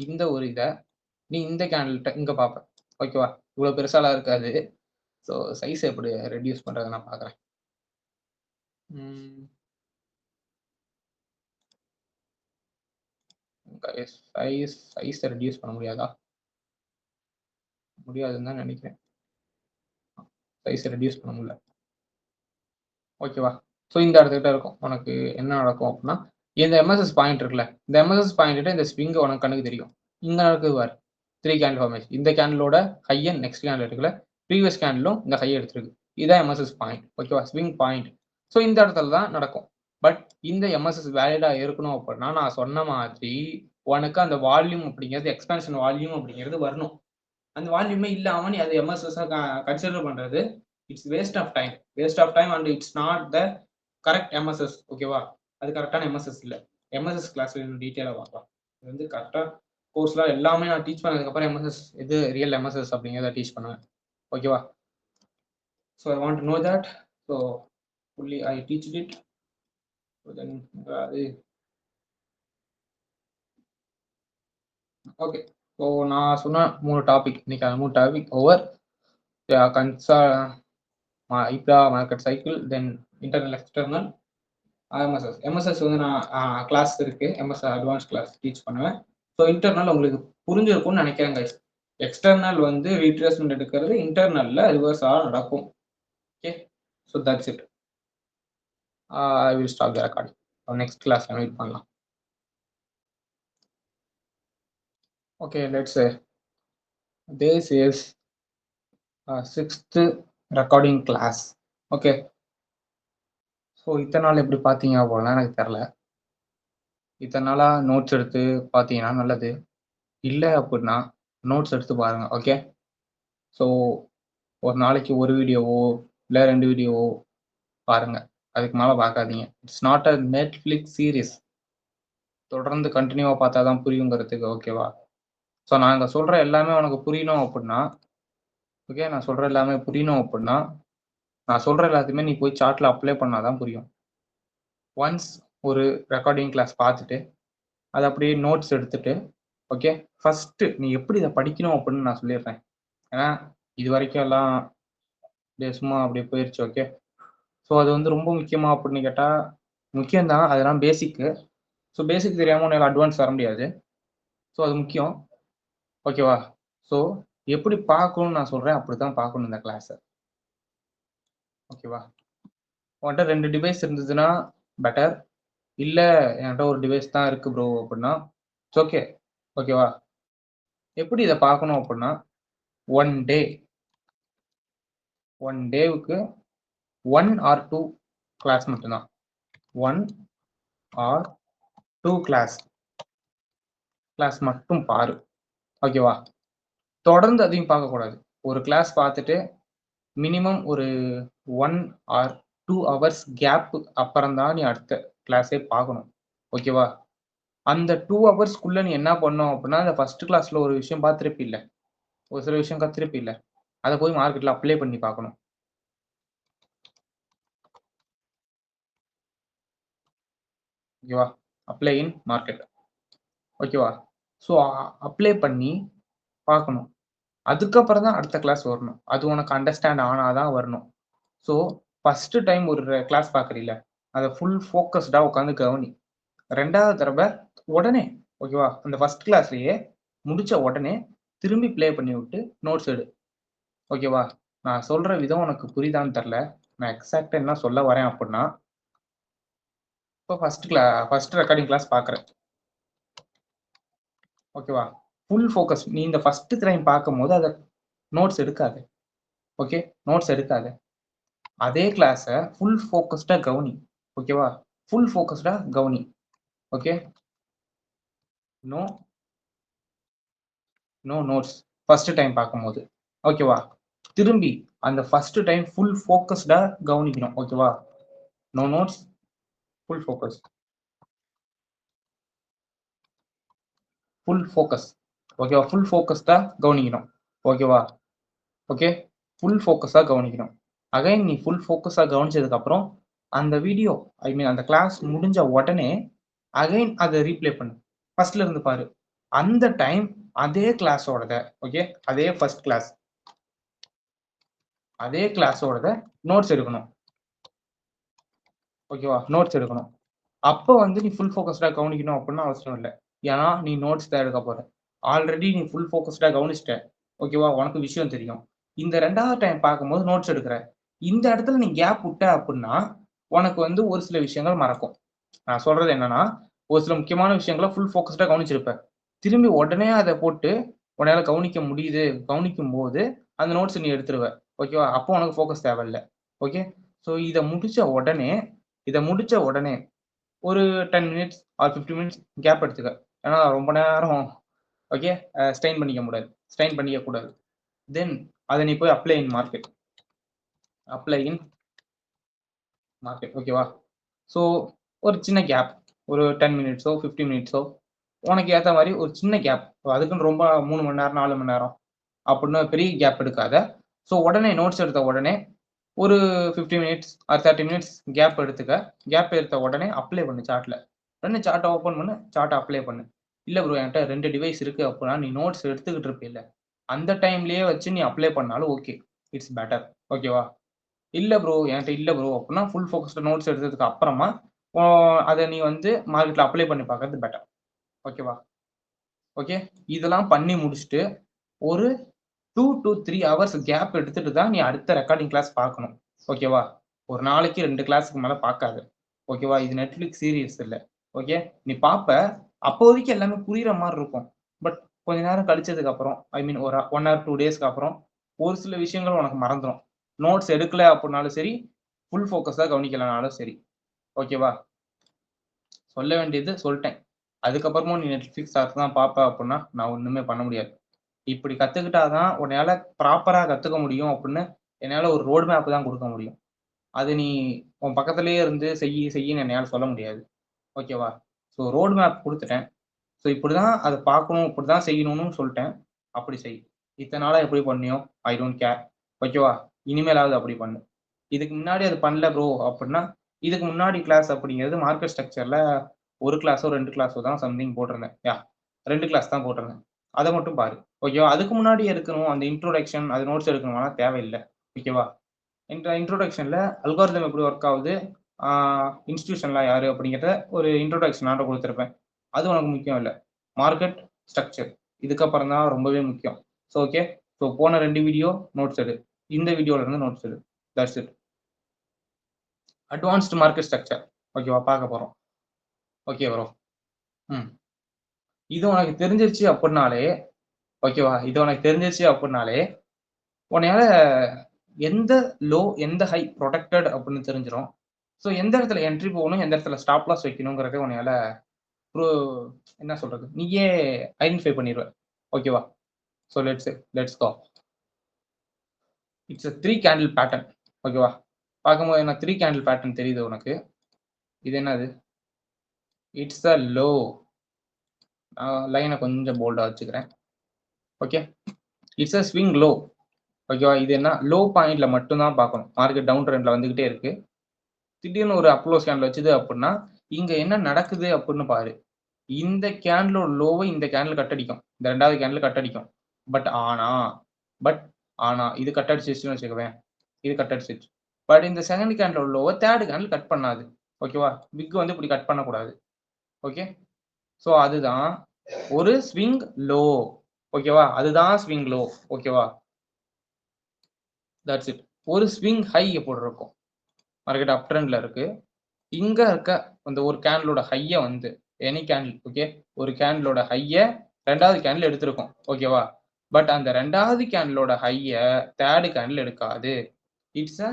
இந்த ஒரு இத நீ இந்த கேண்டில்ட்ட இங்க பார்ப்ப. ஓகேவா? இவ்வளோ பெருசாலாம் இருக்காது. ஸோ சைஸ் எப்படி ரெடியூஸ் பண்றத நான் பார்க்குறேன். ம். சைஸ ரெடியூஸ் பண்ண முடியாதா? முடியாதுன்னு தான் நெனைக்கிறேன். சைஸ ரெடியூஸ் பண்ண முடியல. ஓகேவா? ஸோ இந்த இடத்துக்கிட்ட இருக்கும். உனக்கு என்ன நடக்கும் அப்டின்னா, இந்த எம்எஸ்எஸ் பாயிண்ட் இருக்குல்ல, இந்த எம்எஸ்எஸ் பாயிண்ட்ட இந்த ஸ்விங் உனக்கு கண்ணுக்கு தெரியும். இங்க நடக்குது பாரு. 3 கேண்டில் ஃபார்மேஷன். இந்த கேண்டிலோட ஹைய நெக்ஸ்ட் கேண்டில் இருக்குல்ல, ப்ரீவியஸ் கேண்டிலும் இந்த ஹைய எடுத்திருக்கு. இதான் எம்எஸ்எஸ் பாயிண்ட். ஓகேவா? Swing point. ஸோ இந்த இடத்துல தான் நடக்கும். பட் இந்த எம்எஸ்எஸ் வேலிடா இருக்கணும் அப்டின்னா, நான் சொன்ன மாதிரி உனக்கு அந்த வால்யூம் அப்படிங்கிறது எக்ஸ்பான்ஷன் வால்யூம் அப்படிங்கிறது வரணும். அந்த வால்யூமே இல்லாம நீ அது எம்எஸ்எஸ்ஸா கன்சிடர் பண்றது it's waste of time and it's not the correct MSS. ஓகேவா? அது கரெக்டான எம்எஸ்எஸ் இல்ல. எம்எஸ்எஸ் கிளாஸ்ல இன்னும் டீடைலா பார்க்கலாம். இது வந்து கரெக்டா கோர்ஸ்ல எல்லாமே நான் டீச் பண்ணதுக்கு அப்புறம் எம்எஸ்எஸ் எது ரியல் எம்எஸ்எஸ் அப்படிங்கிறத டீச் பண்ணுவேன். ஓகேவா? So I want to know that. So fully I teached it. So then அது ஓகே. ஸோ நான் சொன்ன 3 டாபிக் இன்னைக்கு 3 topic over. IPRA market cycle, then internal external, MSS வந்து நான் கிளாஸ் இருக்கு. எம்எஸ் அட்வான்ஸ் கிளாஸ் டீச் பண்ணுவேன். ஸோ இன்டர்னல் உங்களுக்கு புரிஞ்சிருக்கும்னு நினைக்கிறேன் கைஸ். எக்ஸ்டர்னல் வந்து ரீட்ரேஸ்மெண்ட் எடுக்கிறது, இன்டர்னல்ல ரிவர்ஸாக நடக்கும். Okay, so that's it. I will stop the recording. Next கிளாஸ்ல மீட் பண்ணலாம். Okay, let's this is 6th recording class. Okay, so இத்தனை நாள் எப்படி பார்த்தீங்க அப்படின்னா எனக்கு தெரில. இத்தனை நாளாக நோட்ஸ் எடுத்து பார்த்தீங்கன்னா நல்லது. இல்லை அப்படின்னா நோட்ஸ் எடுத்து பாருங்க. ஓகே, ஸோ ஒரு நாளைக்கு ஒரு வீடியோவோ இல்லை 2 வீடியோவோ பாருங்க. அதுக்கு மேலே பார்க்காதீங்க. It's not a Netflix series. தொடர்ந்து கண்டினியூவாக பார்த்தா தான் புரியுங்கிறதுக்கு. ஓகேவா? ஸோ நாங்கள் சொல்கிற எல்லாமே உனக்கு புரியணும் அப்படின்னா, ஓகே, நான் சொல்கிற எல்லாமே புரியணும் அப்படின்னா, நான் சொல்கிற எல்லாத்தையுமே நீ போய் சார்ட்டில் அப்ளை பண்ணால் தான் புரியும். ஒன்ஸ் ஒரு ரெக்கார்டிங் கிளாஸ் பார்த்துட்டு அதை அப்படியே நோட்ஸ் எடுத்துட்டு, ஓகே, ஃபஸ்ட்டு நீ எப்படி இதை படிக்கணும் அப்படின்னு நான் சொல்லிடுறேன். ஏன்னா இது வரைக்கும் எல்லாம் சும்மா அப்படியே போயிடுச்சு. ஓகே, ஸோ அது வந்து ரொம்ப முக்கியமா அப்படின்னு கேட்டால் முக்கியம்தான். அதெல்லாம் பேசிக்கு. ஸோ பேசிக் தெரியாமல் உன்னால் அட்வான்ஸ் வர முடியாது. ஸோ அது முக்கியம். ஓகேவா? ஸோ எப்படி பார்க்கணும்னு நான் சொல்கிறேன், அப்படி தான் பார்க்கணும் இந்த கிளாஸை. ஓகேவா? உன்கிட்ட 2 டிவைஸ் இருந்ததுன்னா பெட்டர். இல்லை என்கிட்ட ஒரு டிவைஸ் தான் இருக்குது ப்ரோ அப்படின்னா இட்ஸ் ஓகே. ஓகேவா? எப்படி இதை பார்க்கணும் அப்படின்னா, ஒன் டேவுக்கு 1 or 2 கிளாஸ் மட்டும்தான். 1 or 2 கிளாஸ் மட்டும் பாரு. ஓகேவா? தொடர்ந்து அதையும் பார்க்கக்கூடாது. ஒரு கிளாஸ் பார்த்துட்டு மினிமம் ஒரு 1 or 2 hours கேப் அப்புறம் தான் நீ அடுத்த கிளாஸே பார்க்கணும். ஓகேவா? அந்த 2 ஹவர்ஸ்க்குள்ள நீ என்ன பண்ணணும் அப்படின்னா, அந்த ஃபர்ஸ்ட் கிளாஸ்ல ஒரு விஷயம் பார்த்திருப்பில்ல, ஒரு சில விஷயம் கத்திருப்பில்ல, அதை போய் மார்க்கெட்ல அப்ளை பண்ணி பார்க்கணும். ஓகேவா? அப்ளை இன் மார்க்கெட். ஓகேவா? ஸோ அப்ளை பண்ணி பார்க்கணும். அதுக்கப்புறம் தான் அடுத்த கிளாஸ் வரணும். அது உனக்கு அண்டர்ஸ்டாண்ட் ஆனாதான் வரணும். ஸோ ஃபர்ஸ்ட் டைம் ஒரு கிளாஸ் பார்க்குறீல்ல, அதை ஃபுல் ஃபோக்கஸ்டா உட்காந்து கவனி. 2வது தடவை உடனே, ஓகேவா, அந்த ஃபர்ஸ்ட் கிளாஸ்லயே முடிச்ச உடனே திரும்பி ப்ளே பண்ணி விட்டு நோட்ஸ் எடு. ஓகேவா? நான் சொல்ற விதம் உனக்கு புரியுதான்னு தெரில. நான் எக்ஸாக்டா என்ன சொல்ல வரேன் அப்படின்னா, இப்போ ஃபர்ஸ்ட் ரெக்கார்டிங் கிளாஸ் பார்க்குறேன். ஓகேவா? Full focus. நீ இந்த ஃபர்ஸ்ட் டைம் பார்க்கும்போது அதை நோட்ஸ் எடுக்காத. ஓகே, நோட்ஸ் எடுக்காத. அதே கிளாஸை ஃபுல் ஃபோக்கஸ்டா கவனி. ஓகேவா? ஃபுல் ஃபோக்கஸ்டா கவனி. Okay, no notes first time பார்க்கும்போது. ஓகேவா? திரும்பி அந்த ஃபர்ஸ்ட் டைம் ஃபுல் ஃபோக்கஸ்டா கவனிக்கணும். ஓகேவா? No notes, full focus. Full focus. ஓகேவா? ஃபுல் ஃபோக்கஸ்டா கவனிக்கணும். ஓகேவா? ஓகே, ஃபுல் ஃபோக்கஸா கவனிக்கணும். அகைன் நீ ஃபுல் ஃபோக்கஸா கவனிச்சதுக்கு அப்புறம் அந்த வீடியோ, ஐ மீன் அந்த கிளாஸ் முடிஞ்ச உடனே அகைன் அதை ரீப்ளே பண்ணு. ஃபர்ஸ்ட்ல இருந்து பாரு. அந்த டைம் அதே கிளாஸோடத ஓகே அதே ஃபர்ஸ்ட் கிளாஸ் அதே கிளாஸோடத நோட்ஸ் எடுக்கணும். ஓகேவா? நோட்ஸ் எடுக்கணும். அப்போ வந்து நீ ஃபுல் ஃபோக்கஸ்டா கவனிக்கணும் அப்படின்னு அவசியம் இல்ல. ஏன்னா நீ நோட்ஸ் தான் எடுக்க போற. ஆல்ரெடி நீ ஃபுல் ஃபோக்கஸ்டா கவனிச்சுட்ட. ஓகேவா? உனக்கு விஷயம் தெரியும். இந்த 2வது டைம் பார்க்கும்போது நோட்ஸ் எடுக்குற. இந்த இடத்துல நீ கேப் விட்ட அப்படின்னா, உனக்கு வந்து ஒரு சில விஷயங்கள் மறக்கும். நான் சொல்றது என்னன்னா, ஒரு சில முக்கியமான விஷயங்கள ஃபுல் ஃபோக்கஸ்டா கவனிச்சிருப்ப. திரும்பி உடனே அத போட்டு உன்னால கவனிக்க முடியுது. கவனிக்கும்போது அந்த நோட்ஸ் நீ எடுத்துருவ. ஓகேவா? அப்போ உனக்கு ஃபோக்கஸ் தேவையில்ல. ஓகே. ஸோ இத முடிச்ச உடனே ஒரு 10 மினிட்ஸ் ஆர் 15 மினிட்ஸ் கேப் எடுத்துக்க. ஏன்னா ரொம்ப நேரம் ஓகே ஸ்ட்ரெயின் பண்ணிக்க கூடாது. ஸ்ட்ரெயின் பண்ணிக்க கூடாது. தென் அத நீ போய் அப்ளை இன் மார்க்கெட். அப்ளை இன் மார்க்கெட் ஓகேவா? ஸோ ஒரு சின்ன கேப். ஒரு 10 மினிட்ஸோ, 15 மினிட்ஸோ உனக்கு ஏத்த மாரி ஒரு சின்ன கேப். அதுக்குன்னு ரொம்ப 3 மணி நேரம், 4 மணி நேரம் அப்படின்னு பெரிய கேப் எடுக்காத. ஸோ உடனே நோட்ஸ் எடுத்த உடனே ஒரு 15 மினிட்ஸ் ஆர் 30 மினிட்ஸ் கேப் எடுத்துக்க. கேப் எடுத்த உடனே அப்ளை பண்ணு சார்ட்ல. உடனே சார்ட்ட ஓப்பன் பண்ணு, சார்ட்ட அப்ளை பண்ணு. இல்ல ப்ரோ என்ட்ட 2 டிவைஸ் இருக்கு அப்படின்னா, நீ நோட்ஸ் எடுத்துக்கிட்டு இருப்பீல்ல, அந்த டைம்லயே வச்சு நீ அப்ளை பண்ணாலும் ஓகே. It's better. ஓகேவா? இல்ல ப்ரோ என்ட்ட இல்ல ப்ரோ அப்படின்னா, ஃபுல் ஃபோக்கஸ்டு நோட்ஸ் எடுத்ததுக்கு அப்புறமா, ஓ அத நீ வந்து மார்க்கெட்ல அப்ளை பண்ணி பார்க்கறது பெட்டர். ஓகேவா? ஓகே. இதெல்லாம் பண்ணி முடிச்சுட்டு, ஒரு 2 டூ 3 ஹவர்ஸ் கேப் எடுத்துட்டு தான் நீ அடுத்த ரெக்கார்டிங் கிளாஸ் பார்க்கணும். ஓகேவா? ஒரு நாளைக்கு 2 கிளாஸ்க்கு மேல பார்க்காத. ஓகேவா? இது Netflix சீரிஸ் இல்ல. ஓகே. நீ பார்ப்ப. அப்போதைக்கு எல்லாமே புரியிற மாரி இருக்கும். பட் கொஞ்ச நேரம் கழிச்சதுக்கு அப்புறம், ஐ மீன் ஒரு 1 ஆர் 2 டேஸ்க்கு அப்புறம், ஒரு சில விஷயங்கள் உனக்கு மறந்துரும். நோட்ஸ் எடுக்கல அப்டினாலும் சரி, ஃபுல் ஃபோக்கஸா கவனிக்கலனாலும் சரி. ஓகேவா? சொல்ல வேண்டியது சொல்ட்டேன். அதுக்கப்புறமும் நீ Netflix சார்ஸ் தான் பார்ப்ப அப்டின்னா, நான் ஒண்ணுமே பண்ண முடியாது. இப்படி கத்துக்கிட்டா தான் உன்னால ப்ராப்பரா கத்துக்க முடியும் அப்படின்னு என்னால ஒரு ரோட் மேப் தான் குடுக்க முடியும். அது நீ உன் பக்கத்திலேயே இருந்து செய்யின்னு என்னால சொல்ல முடியாது. ஓகேவா? ஸோ ரோட் மேப் குடுத்துட்டேன். ஸோ இப்படிதான் அத பார்க்கணும், இப்படிதான் செய்யணும்னு சொல்ட்டேன். அப்படி செய். இத்தன நாளா எப்படி பண்ணியோ, ஐ டோன்ட் கேர். ஓகேவா? இனிமேலாவது அப்படி பண்ணு. இதுக்கு முன்னாடி அது பண்ணல ப்ரோ அப்படின்னா, இதுக்கு முன்னாடி கிளாஸ் அப்படிங்கிறது மார்க்கெட் ஸ்ட்ரக்சர்ல 1 கிளாஸோ, 2 கிளாஸோ தான் சம்திங் போட்டிருந்தேன். 2 கிளாஸ் தான் போட்டிருந்தேன். அத மட்டும் பாரு. ஓகேவா? அதுக்கு முன்னாடி எடுக்கணும். அந்த இன்ட்ரோடக்ஷன் அது நோட்ஸ் எடுக்கணும்னா தேவையில்ல. ஓகேவா? இன்ட்ரோடக்ஷன்ல அல்காரிதம் எப்படி ஒர்க் ஆகுது? ஆ இன்ஸ்டிடியூஷன்லாம் யாரு? அப்படிங்கிறத ஒரு இன்ட்ரோடக்ஷன் நான்ட்ட குடுத்திருப்பேன். அது உனக்கு முக்கியம் இல்ல. Market structure. இதுக்கப்புறம் தான் ரொம்பவே முக்கியம். So okay. ஸோ போன 2 வீடியோ நோட்ஸ் எடு. இந்த வீடியோல இருந்து நோட்ஸ் எடு. That's it. Advanced market structure. ஓகேவா? பார்க்க போறோம். Okay bro. ம். இது உனக்கு தெரிஞ்சிருச்சு அப்டின்னாலே ஓகேவா? இது உனக்கு தெரிஞ்சிருச்சு அப்டின்னாலே, உன்னையால எந்த லோ, எந்த ஹை புரொடெக்டட் அப்டின்னு தெரிஞ்சிரும். ஸோ எந்த இடத்துல என்ட்ரி போகணும், எந்த இடத்துல ஸ்டாப் லாஸ் வைக்கணும்ங்கிறத உன்னையால ப்ரோ என்ன சொல்றது? நீயே ஐடென்டிஃபை பண்ணிருவ. ஓகேவா? So let's go. It's a 3 candle pattern. ஓகேவா? பார்க்கும்போது என்ன 3 கேண்டில் பேட்டர்ன் தெரியுது உனக்கு? இது என்னது? It's a low. லைன கொஞ்சம் போல்டா வச்சுக்கிறேன். Okay. It's a swing low. ஓகேவா? இது என்ன லோ பாயிண்ட்ல மட்டும் தான் பார்க்கணும். மார்க்கெட் டவுன் ட்ரெண்ட்ல வந்துகிட்டே இருக்கு. திடீர்னு ஒரு அப்லோ கேண்டில் வச்சுது அப்டின்னா, இங்க என்ன நடக்குது அப்டின்னு பாரு. இந்த கேண்டிலோட லோவ இந்த கேண்டில் கட் அடிக்கும். இந்த 2வது கேண்டில் கட் அடிக்கும். பட் ஆனா பட் ஆனா இது கட் அடிச்சிருச்சுன்னு வச்சுக்கவேன். இது கட் அடிச்சிருச்சு. பட் இந்த 2ண்ட் கேண்டிலோட லோவ 3ர்ட் கேண்டில் கட் பண்ணாது. ஓகேவா? விக் வந்து இப்படி கட் பண்ணக்கூடாது. ஓகே. ஸோ அதுதான் ஒரு ஸ்விங் லோ. ஓகேவா? அதுதான் ஸ்விங் லோ. ஓகேவா? That's it. ஒரு ஸ்விங் ஹை எப்படி இருக்கும்? மார்க்கெட் அப் ட்ரெண்ட்ல இருக்கு. இங்க இருக்க அந்த ஒரு கேண்டிலோட ஹைய வந்து எனி கேண்டில் ஓகே. ஒரு கேண்டிலோட ஹைய 2வது கேண்டில் எடுத்திருக்கும். ஓகேவா? பட் அந்த 2வது கேண்டிலோட ஹைய 3ர்ட் கேண்டில் எடுக்காது. It's a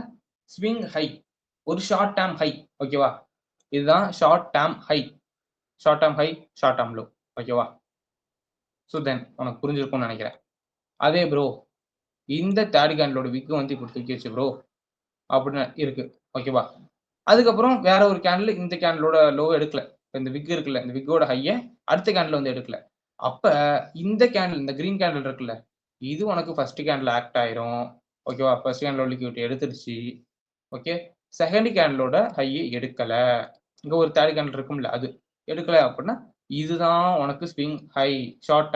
swing high. ஒரு ஷார்ட் டெர்ம் ஹை. ஓகேவா? இதுதான் short term high. Short term high, short term low. ஓகேவா? ஸோ தென் உனக்கு புரிஞ்சிருக்கும்னு நெனைக்கிறேன். அதே ப்ரோ இந்த 3ர்ட் கேண்டிலோட விக் வந்து இப்படி தூக்கிருச்சு ப்ரோ. அப்படின்னு இருக்கு. ஓகேவா? அதுக்கப்புறம் வேற ஒரு கேண்டில் இந்த கேண்டிலோட லோவ எடுக்கல. இந்த விக் இருக்குல்ல, இந்த விக்கோட ஹைய அடுத்த கேண்டில் வந்து எடுக்கல. அப்ப இந்த கேண்டில் இந்த கிரீன் கேண்டில் இருக்குல்ல, இது உனக்கு ஃபர்ஸ்ட் கேண்டில் ஆக்ட் ஆயிரும். ஓகேவா? ஃபர்ஸ்ட் கேண்டிலோட லிக்விடிட்டி எடுத்துருச்சு. ஓகே. 2ண்ட் கேண்டிலோட ஹைய எடுக்கல. இங்க ஒரு 3ர்ட் கேண்டில் இருக்கும்ல அது. எடுக்கல அப்படின்னா, இதுதான் உனக்கு ஸ்விங் ஹை, ஷார்ட்